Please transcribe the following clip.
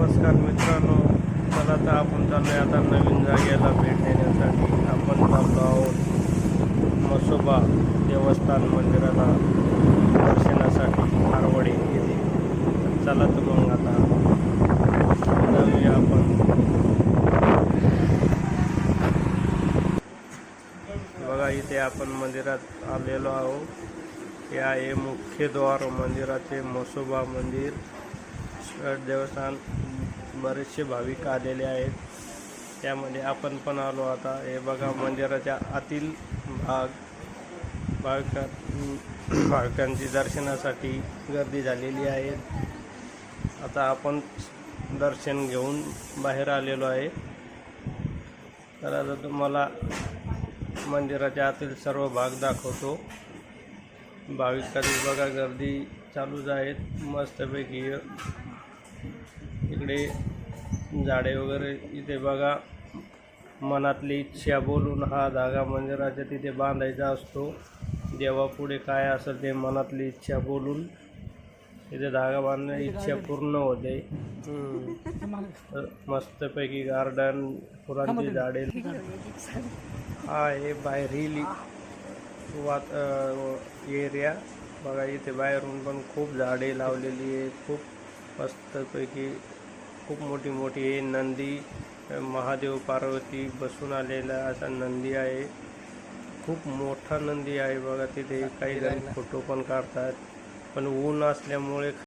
नमस्कार मित्रांनो, चला तर आपण चाललोय आता नवीन जागेला भेट देण्यासाठी. आपण चाललो आहोत म्हसोबा देवस्थान मंदिराला दर्शनासाठी आरवडे येथे. चला तर मग आता जाऊया आपण. बघा इथे आपण मंदिरात आलेलो आहोत. हे आहे मुख्य द्वार मंदिराचे, म्हसोबा मंदिर देवस्थान. बरेचसे भाविक आलेले आहेत, त्यामध्ये आपण पण आलो आता. हे बघा मंदिराच्या आतील भाग. भाविकांची दर्शनासाठी गर्दी झालेली आहे. आता आपण दर्शन घेऊन बाहेर आलेलो आहे. तर आता तुम्हाला मंदिराच्या आतील सर्व भाग दाखवतो. भाविकांची बघा गर्दी चालूच आहेत मस्तपैकी. इकडे झाडे वगैरे. इथे बघा मनातली इच्छा बोलून हा धागा मंदिराच्या तिथे बांधायचा असतो. देवापुढे काय असेल ते मनातली इच्छा बोलून इथे धागा बांधणे इच्छा पूर्ण होते. मस्तपैकी गार्डन, फुलांची झाडे. हा हे बाहेरील एरिया बघा. इथे बाहेरून पण खूप झाडे लावलेली आहेत. खूप मस्तपैकी खूप मोठी मोठी आहे. नंदी, महादेव पार्वती बसून आलेला असा नंदी आहे. खूप मोठा नंदी आहे बघा. तिथे काही जण फोटो पण काढतात, पण ऊन असल्यामुळे